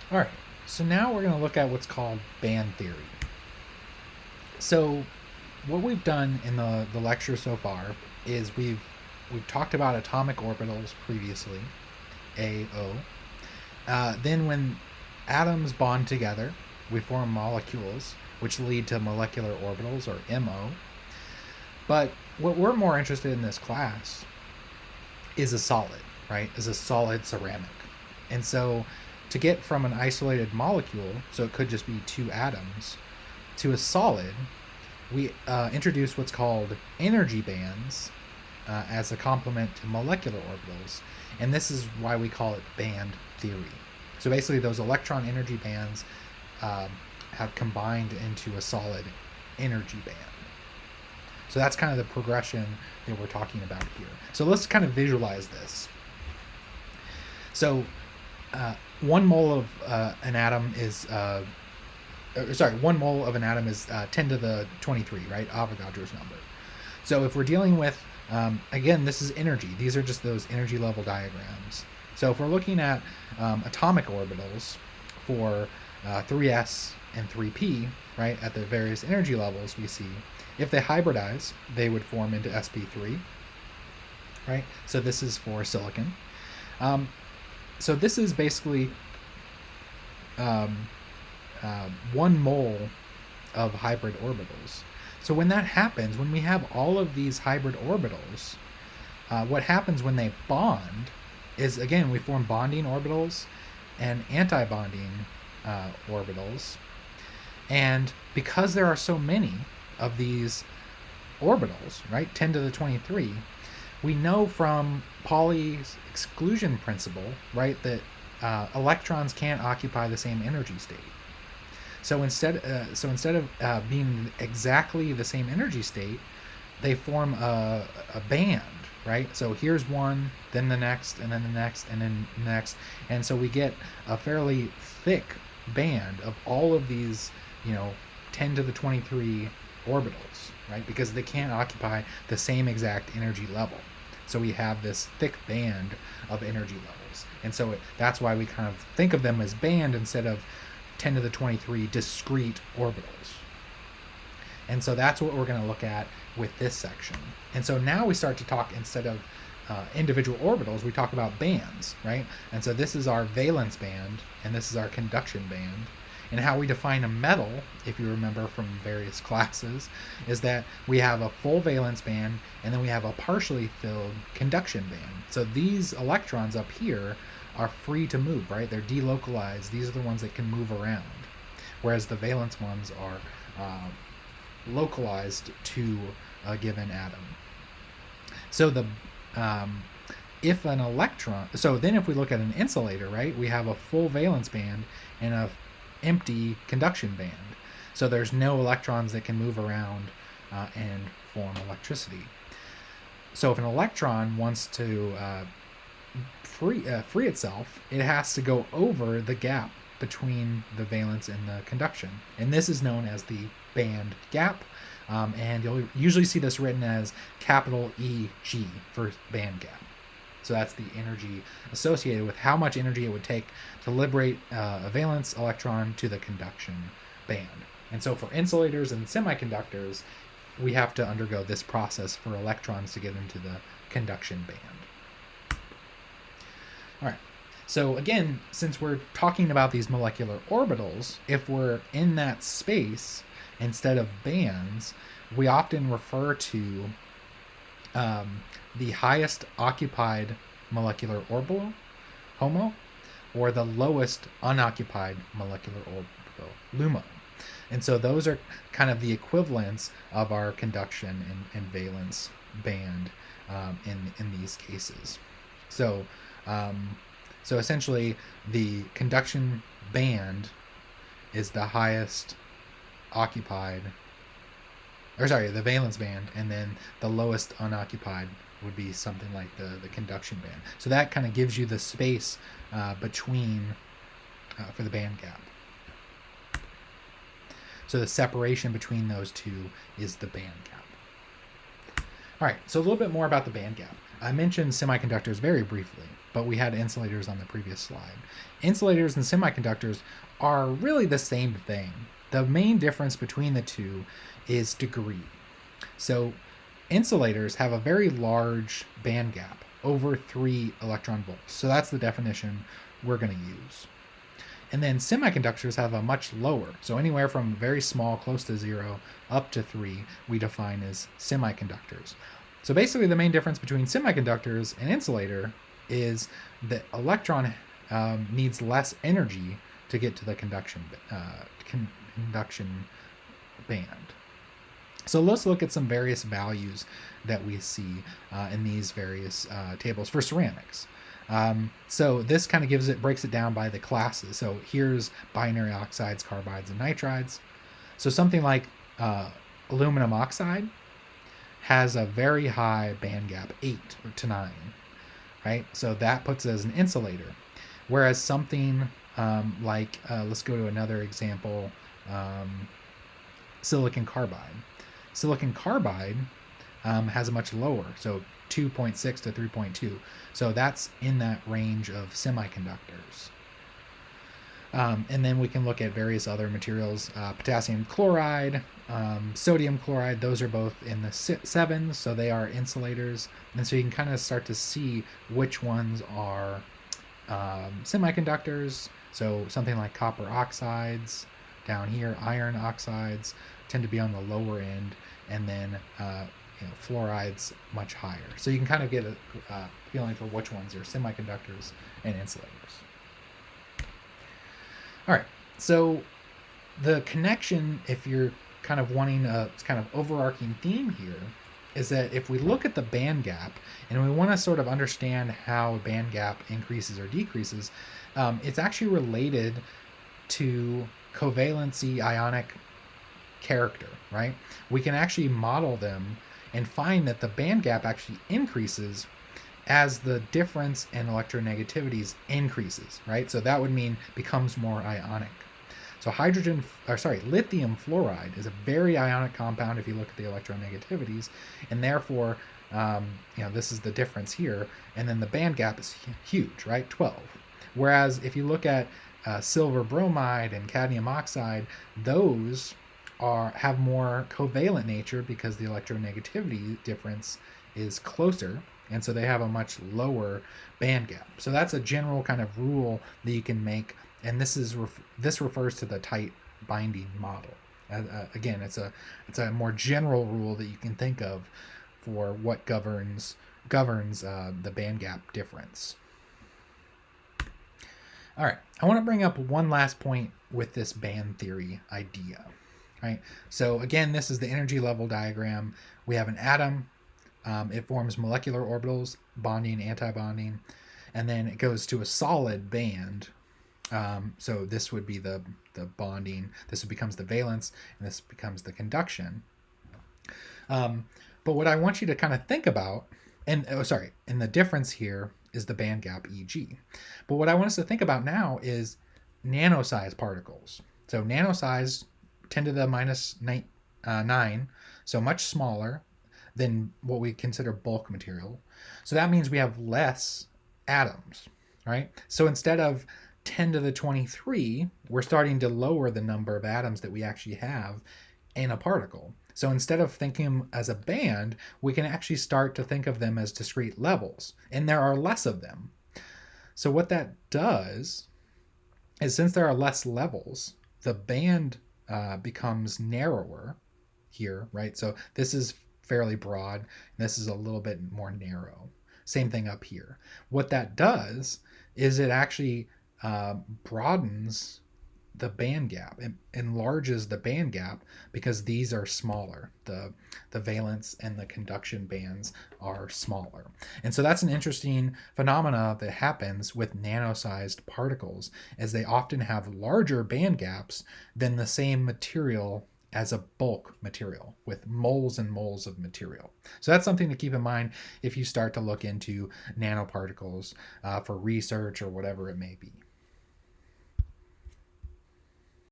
All right, so now we're going to look at what's called band theory. So what we've done in the lecture so far is we've talked about atomic orbitals previously, AO. Then when atoms bond together, we form molecules, which lead to molecular orbitals, or MO. But what we're more interested in this class is a solid, right? Is a solid ceramic. And so to get from an isolated molecule, so it could just be two atoms, to a solid, we introduce what's called energy bands as a complement to molecular orbitals. And this is why we call it band theory. So basically, those electron energy bands have combined into a solid energy band. So that's kind of the progression that we're talking about here. So let's kind of visualize this. So 1 mole of an atom is 1 mole of an atom is 10 to the 23, right? Avogadro's number. So if we're dealing with, again, this is energy. These are just those energy level diagrams. So if we're looking at atomic orbitals for 3s and 3p, right, at the various energy levels we see, if they hybridize, they would form into sp3, right? So this is for silicon. So this is basically 1 mole of hybrid orbitals. So when that happens, when we have all of these hybrid orbitals, what happens when they bond is, again, we form bonding orbitals and anti-bonding orbitals. And because there are so many of these orbitals, right, 10 to the 23, we know from Pauli's exclusion principle, right, that electrons can't occupy the same energy state. So instead of being exactly the same energy state, they form a band, right? So here's one, then the next, and then the next, and then the next, and so we get a fairly thick band of all of these, 10 to the 23 orbitals, right? Because they can't occupy the same exact energy level. So we have this thick band of energy levels, and so that's why we kind of think of them as band instead of 10 to the 23 discrete orbitals. And so that's what we're going to look at with this section. And so now we start to talk, instead of individual orbitals, we talk about bands, right? And so this is our valence band, and this is our conduction band. And how we define a metal, if you remember from various classes, is that we have a full valence band, and then we have a partially filled conduction band. So these electrons up here are free to move, right? They're delocalized. These are the ones that can move around, whereas the valence ones are localized to a given atom. So if an electron, so then if we look at an insulator, right, we have a full valence band and a empty conduction band. So there's no electrons that can move around and form electricity. So if an electron wants to free itself, it has to go over the gap between the valence and the conduction. And this is known as the band gap. And you'll usually see this written as capital EG for band gap. So that's the energy associated with how much energy it would take to liberate a valence electron to the conduction band. And so for insulators and semiconductors, we have to undergo this process for electrons to get into the conduction band. All right. So again, since we're talking about these molecular orbitals, if we're in that space instead of bands, we often refer to the highest occupied molecular orbital, HOMO, or the lowest unoccupied molecular orbital, LUMO. And so those are kind of the equivalents of our conduction and valence band in these cases. So essentially, the conduction band is the highest occupied, the valence band, and then the lowest unoccupied would be something like the conduction band. So that kind of gives you the space between for the band gap. So the separation between those two is the band gap. All right, so a little bit more about the band gap. I mentioned semiconductors very briefly, but we had insulators on the previous slide. Insulators and semiconductors are really the same thing. The main difference between the two is degree. So insulators have a very large band gap, over 3 electron volts. So that's the definition we're going to use. And then semiconductors have a much lower, so anywhere from very small, close to 0, up to 3, we define as semiconductors. So basically the main difference between semiconductors and insulator is the electron needs less energy to get to the conduction band. So let's look at some various values that we see in these various tables for ceramics. So this kind of breaks it down by the classes. So here's binary oxides, carbides, and nitrides. So something like aluminum oxide has a very high band gap, 8 to 9, right? So that puts it as an insulator. Whereas something let's go to another example, silicon carbide. Silicon carbide has a much lower, so 2.6 to 3.2. So that's in that range of semiconductors. And then we can look at various other materials, potassium chloride, sodium chloride. Those are both in the 7s, so they are insulators. And so you can kind of start to see which ones are semiconductors. So something like copper oxides down here, iron oxides tend to be on the lower end, and then fluorides much higher. So you can kind of get a feeling for which ones are semiconductors and insulators. All right, so the connection, if you're kind of wanting a kind of overarching theme here, is that if we look at the band gap and we want to sort of understand how band gap increases or decreases, it's actually related to covalency ionic character, right? We can actually model them and find that the band gap actually increases as the difference in electronegativities increases, right? So that would mean becomes more ionic. So lithium fluoride is a very ionic compound if you look at the electronegativities, and therefore, this is the difference here. And then the band gap is huge, right? 12. Whereas if you look at silver bromide and cadmium oxide, those have more covalent nature because the electronegativity difference is closer, and so they have a much lower band gap. So that's a general kind of rule that you can make, and this refers to the tight binding model. Again, it's a more general rule that you can think of for what governs the band gap difference. All right, I want to bring up one last point with this band theory idea. Right. So again, this is the energy level diagram. We have an atom. It forms molecular orbitals, bonding, anti-bonding, and then it goes to a solid band. So this would be the bonding. This becomes the valence, and this becomes the conduction. But what I want you to kind of think about, and the difference here is the band gap Eg. But what I want us to think about now is nano-sized particles. So nano-sized, 10 to the minus 9, so much smaller than what we consider bulk material. So that means we have less atoms, right? So instead of 10 to the 23, we're starting to lower the number of atoms that we actually have in a particle. So instead of thinking as a band, we can actually start to think of them as discrete levels, and there are less of them. So what that does is, since there are less levels, the band becomes narrower here, right? So this is fairly broad, and this is a little bit more narrow. Same thing up here. What that does is it actually broadens the band gap. It enlarges the band gap because these are smaller. The valence and the conduction bands are smaller. And so that's an interesting phenomena that happens with nano-sized particles, as they often have larger band gaps than the same material as a bulk material with moles and moles of material. So that's something to keep in mind if you start to look into nanoparticles for research or whatever it may be.